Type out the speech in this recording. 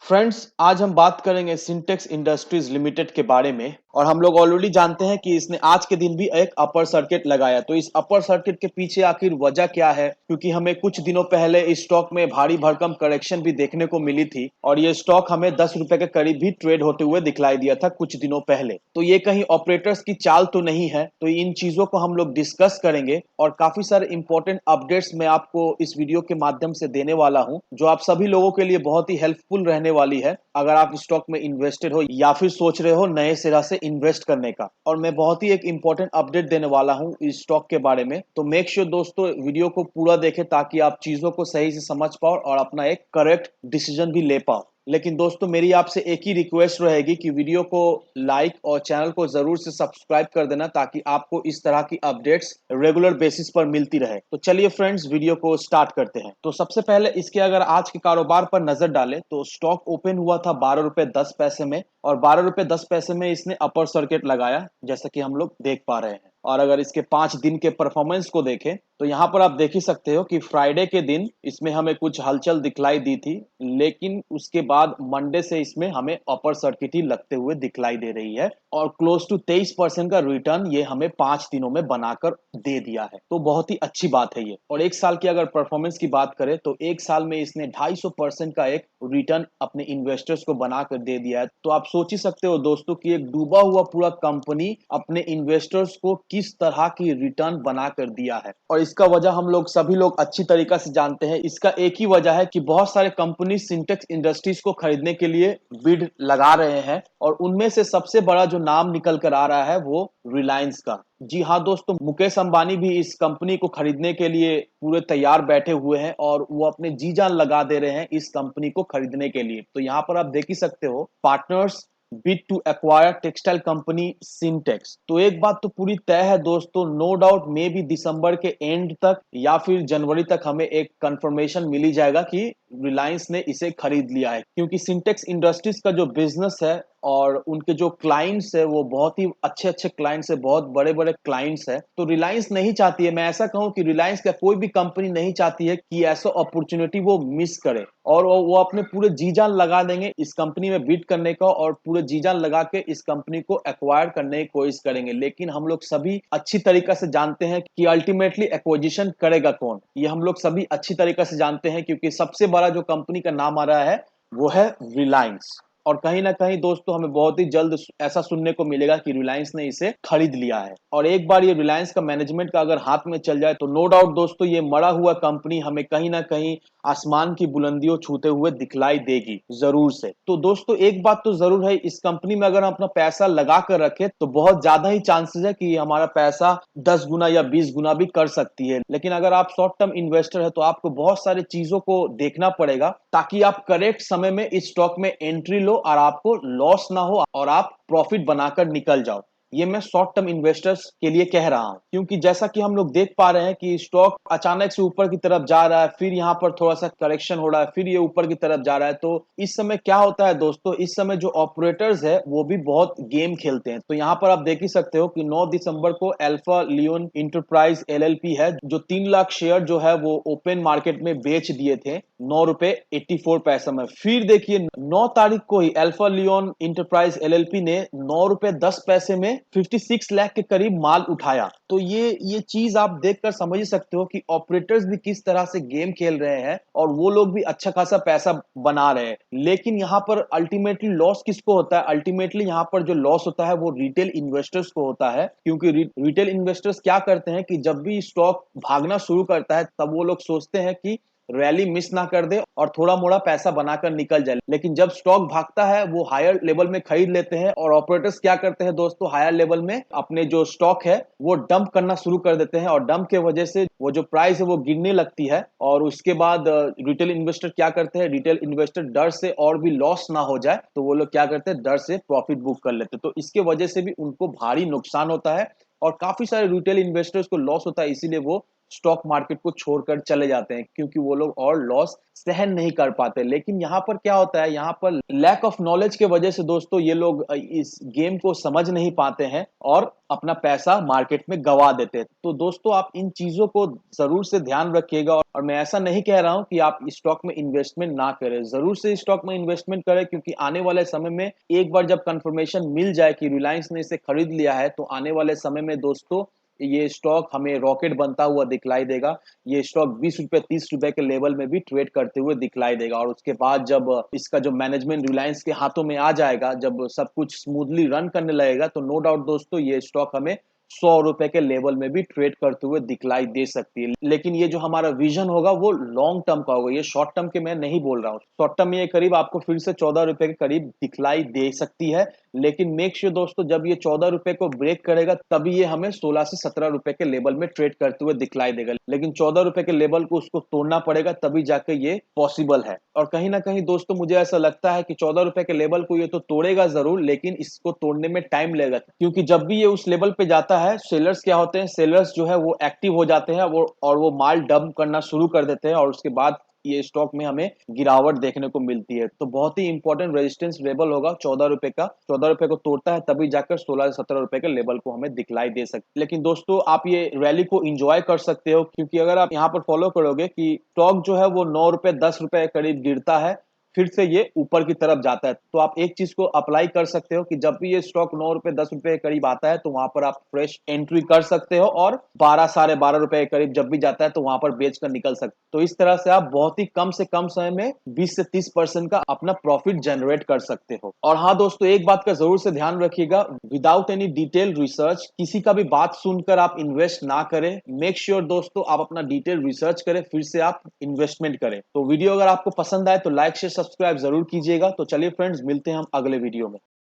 Friends, आज हम बात करेंगे सिंटेक्स इंडस्ट्रीज लिमिटेड के बारे में। और हम लोग ऑलरेडी जानते हैं कि इसने आज के दिन भी एक अपर सर्किट लगाया। तो इस अपर सर्किट के पीछे आखिर वजह क्या है, क्योंकि हमें कुछ दिनों पहले इस स्टॉक में भारी भरकम करेक्शन भी देखने को मिली थी और ये स्टॉक हमें 10 रुपए के करीब भी ट्रेड होते हुए दिखलाई दिया था कुछ दिनों पहले। तो ये कहीं ऑपरेटर्स की चाल तो नहीं है। तो इन चीजों को हम लोग डिस्कस करेंगे और काफी सारे इंपॉर्टेंट अपडेट्स मैं आपको इस वीडियो के माध्यम से देने वाला हूँ, जो आप सभी लोगों के लिए बहुत ही हेल्पफुल रहने वाली है अगर आप स्टॉक में इन्वेस्टेड हो या फिर सोच रहे हो नए सिरा से इन्वेस्ट करने का। और मैं बहुत ही एक इंपॉर्टेंट अपडेट देने वाला हूं इस स्टॉक के बारे में। तो मेक श्योर दोस्तों वीडियो को पूरा देखें ताकि आप चीजों को सही से समझ पाओ और अपना एक करेक्ट डिसीजन भी ले पाओ। लेकिन दोस्तों मेरी आपसे एक ही रिक्वेस्ट रहेगी कि वीडियो को लाइक और चैनल को जरूर से सब्सक्राइब कर देना ताकि आपको इस तरह की अपडेट्स रेगुलर बेसिस पर मिलती रहे। तो चलिए फ्रेंड्स, वीडियो को स्टार्ट करते हैं। तो सबसे पहले इसके अगर आज के कारोबार पर नजर डालें तो स्टॉक ओपन हुआ था 12 रुपए 10 पैसे में और 12 रुपए 10 पैसे में इसने अपर सर्किट लगाया, जैसा कि हम लोग देख पा रहे हैं। और अगर इसके 5 दिन के परफॉर्मेंस को देखें तो यहाँ पर आप देख ही सकते हो कि फ्राइडे के दिन इसमें हमें कुछ हलचल दिखलाई दी थी, लेकिन उसके बाद मंडे से इसमें हमें अपर सर्किट ही लगते हुए दिखलाई दे रही है और क्लोज टू 23% का रिटर्न ये हमें 5 दिनों में बनाकर दे दिया है। तो बहुत ही अच्छी बात है ये। और एक साल की अगर परफॉर्मेंस की बात करें तो एक साल में इसने 250% का एक रिटर्न अपने इन्वेस्टर्स को बनाकर दे दिया है। तो आप सोच ही सकते हो दोस्तों कि एक डूबा हुआ पूरा कंपनी अपने इन्वेस्टर्स को किस तरह की रिटर्न बनाकर दिया है। और इसका वजह हम लोग सभी लोग अच्छी तरीका से जानते हैं। इसका एक ही वजह है कि बहुत सारे कंपनी सिंटेक्स इंडस्ट्रीज को खरीदने के लिए बिड लगा रहे हैं और उनमें से सबसे बड़ा जो नाम निकल कर आ रहा है वो रिलायंस का। जी हाँ दोस्तों, मुकेश अंबानी भी इस कंपनी को खरीदने के लिए पूरे तैयार बैठे हुए हैं और वो अपने जी जान लगा दे रहे हैं इस कंपनी को खरीदने के लिए। तो यहाँ पर आप देख ही सकते हो, partners bid to acquire textile company Sintex. तो एक बात तो पूरी तय है दोस्तों, नो डाउट मे भी दिसंबर के एंड तक या फिर जनवरी तक हमें एक कंफर्मेशन मिल ही जाएगा कि रिलायंस ने इसे खरीद लिया है, क्योंकि सिंटेक्स इंडस्ट्रीज का जो बिजनेस है और उनके जो क्लाइंट्स है वो बहुत ही अच्छे अच्छे क्लाइंट्स है, बहुत बड़े बड़े क्लाइंट्स है। तो रिलायंस नहीं चाहती है, मैं ऐसा कहूं कि रिलायंस का कोई भी कंपनी नहीं चाहती है कि ऐसा अपॉर्चुनिटी वो मिस करे और वो अपने पूरे जी जान लगा देंगे इस कंपनी में बिड करने का और पूरे जी जान लगा के इस कंपनी को एक्वायर करने की कोशिश करेंगे। लेकिन हम लोग सभी अच्छी तरीका से जानते हैं कि अल्टीमेटली एक्विजिशन करेगा कौन, ये हम लोग सभी अच्छी तरीका से जानते हैं, क्योंकि सबसे बड़ा जो कंपनी का नाम आ रहा है वो है रिलायंस। और कहीं ना कहीं दोस्तों हमें बहुत ही जल्द ऐसा सुनने को मिलेगा कि रिलायंस ने इसे खरीद लिया है। और एक बार ये रिलायंस का मैनेजमेंट का अगर हाथ में चल जाए तो नो डाउट दोस्तों ये मरा हुआ कंपनी हमें कहीं ना कहीं आसमान की बुलंदियों छूते हुए दिखलाई देगी जरूर से। तो दोस्तों एक बात तो जरूर है, इस कंपनी में अगर हम अपना पैसा लगा कर रखे तो बहुत ज्यादा ही चांसेस है कि हमारा पैसा 10 गुना या 20 गुना भी कर सकती है। लेकिन अगर आप शॉर्ट टर्म इन्वेस्टर है तो आपको बहुत सारी चीजों को देखना पड़ेगा ताकि आप करेक्ट समय में इस स्टॉक में एंट्री लो और आपको लॉस ना हो और आप प्रॉफिट बनाकर निकल जाओ। ये मैं शॉर्ट टर्म इन्वेस्टर्स के लिए कह रहा हूं, क्योंकि जैसा कि हम लोग देख पा रहे हैं कि स्टॉक अचानक से ऊपर की तरफ जा रहा है, फिर यहाँ पर थोड़ा सा करेक्शन हो रहा है, फिर ये ऊपर की तरफ जा रहा है। तो इस समय क्या होता है दोस्तों, इस समय जो ऑपरेटर्स है वो भी बहुत गेम खेलते हैं। तो यहाँ पर आप देख ही सकते हो कि 9 दिसंबर को अल्फा लियोन इंटरप्राइज एलएलपी है जो 3 लाख शेयर जो है वो ओपन मार्केट में बेच दिए थे 9 रुपए 84 पैसे में। फिर देखिए 9 तारीख को ही अल्फा लियोन इंटरप्राइज एलएलपी ने 9 रुपए 10 पैसे में 56 लाख के करीब माल उठाया। तो ये चीज आप देखकर समझ ही सकते हो कि ऑपरेटर्स भी किस तरह से गेम खेल रहे हैं और वो लोग भी अच्छा खासा पैसा बना रहे हैं। लेकिन यहाँ पर अल्टीमेटली लॉस किसको होता है, अल्टीमेटली यहाँ पर जो लॉस होता है वो रिटेल इन्वेस्टर्स को होता है। क्योंकि रिटेल इन्वेस्टर्स क्या करते हैं कि जब भी स्टॉक भागना शुरू करता है तब वो लोग सोचते हैं कि रैली मिस ना कर दे और थोड़ा मोड़ा पैसा बनाकर निकल जाए। लेकिन जब स्टॉक भागता है वो हायर लेवल में खरीद लेते हैं और ऑपरेटर्स क्या करते हैं दोस्तों, हायर लेवल में अपने जो स्टॉक है वो डंप करना शुरू कर देते हैं और डंप के वजह से वो जो प्राइस है वो गिरने लगती है। और उसके बाद रिटेल इन्वेस्टर क्या करते हैं, रिटेल इन्वेस्टर डर से और भी लॉस ना हो जाए तो वो लोग क्या करते हैं, डर से प्रॉफिट बुक कर लेते हैं। तो इसके वजह से भी उनको भारी नुकसान होता है और काफी सारे रिटेल इन्वेस्टर्स को लॉस होता है, इसीलिए वो स्टॉक मार्केट को छोड़कर चले जाते हैं, क्योंकि वो लोग और लॉस सहन नहीं कर पाते। लेकिन यहाँ पर क्या होता है, यहाँ पर लैक ऑफ नॉलेज के वजह से दोस्तों ये लोग इस गेम को समझ नहीं पाते हैं और अपना पैसा मार्केट में गवा देते हैं। तो दोस्तों आप इन चीजों को जरूर से ध्यान रखिएगा, और मैं ऐसा नहीं कह रहा हूं कि आप स्टॉक में इन्वेस्टमेंट ना करें, जरूर से स्टॉक में इन्वेस्टमेंट करें, क्योंकि आने वाले समय में एक बार जब कंफर्मेशन मिल जाए कि रिलायंस ने इसे खरीद लिया है, तो आने वाले समय में दोस्तों ये स्टॉक हमें रॉकेट बनता हुआ दिखलाई देगा। ये स्टॉक 20 रुपए 30 रुपए के लेवल में भी ट्रेड करते हुए दिखलाई देगा, और उसके बाद जब इसका जो मैनेजमेंट रिलायंस के हाथों में आ जाएगा, जब सब कुछ स्मूथली रन करने लगेगा, तो नो डाउट दोस्तों ये स्टॉक हमें 100 रुपए के लेवल में भी ट्रेड करते हुए दिखलाई दे सकती है। लेकिन ये जो हमारा विजन होगा वो लॉन्ग टर्म का होगा, ये शॉर्ट टर्म के मैं नहीं बोल रहा हूँ। शॉर्ट टर्म में ये करीब आपको फिर से 14 रुपए के करीब दिखलाई दे सकती है, लेकिन मेक श्योर दोस्तों जब ये 14 रुपए को ब्रेक करेगा तभी ये हमें 16 से 17 रुपए के लेवल में ट्रेड करते हुए दिखलाई देगा। लेकिन 14 रुपए के लेवल को उसको तोड़ना पड़ेगा, तभी जाके ये पॉसिबल है। और कहीं ना कहीं दोस्तों मुझे ऐसा लगता है कि 14 रुपए के लेवल को ये तो तोड़ेगा जरूर, लेकिन इसको तोड़ने में टाइम लगेगा, क्योंकि जब भी ये उस लेवल पे जाता है, सेलर्स क्या होते हैं, सेलर्स जो है वो एक्टिव हो जाते हैं और वो माल डंप करना शुरू कर देते हैं, और उसके बाद ये स्टॉक में हमें गिरावट देखने को मिलती है। तो बहुत ही इंपॉर्टेंट रेजिस्टेंस लेवल होगा 14 रुपए का। 14 रुपए को तोड़ता है तभी जाकर 16 से 17 रुपए के लेवल को हमें दिखलाई दे सकते। लेकिन दोस्तों आप ये रैली को एंजॉय कर सकते हो, क्योंकि अगर आप यहाँ पर फॉलो करोगे कि स्टॉक जो है वो 9 रुपए 10 रुपए करीब गिरता है, फिर से ये ऊपर की तरफ जाता है, तो आप एक चीज को अप्लाई कर सकते हो कि जब भी ये स्टॉक 9 रुपए 10 रुपए के करीब आता है, तो वहां पर आप फ्रेश एंट्री कर सकते हो, और 12 साढ़े 12 रुपए के करीब जब भी जाता है तो वहां पर बेच कर निकल सकते हो। तो इस तरह से आप बहुत ही कम से कम समय में 20 से 30% का अपना प्रॉफिट जनरेट कर सकते हो। और हाँ दोस्तों, एक बात का जरूर से ध्यान रखिएगा, विदाउट एनी डिटेल रिसर्च किसी का भी बात सुनकर आप इन्वेस्ट ना करें। मेक श्योर दोस्तों आप अपना डिटेल रिसर्च करें, फिर से आप इन्वेस्टमेंट करें। तो वीडियो अगर आपको पसंद आए तो लाइक शेयर सब्सक्राइब जरूर कीजिएगा। तो चलिए फ्रेंड्स, मिलते हैं हम अगले वीडियो में।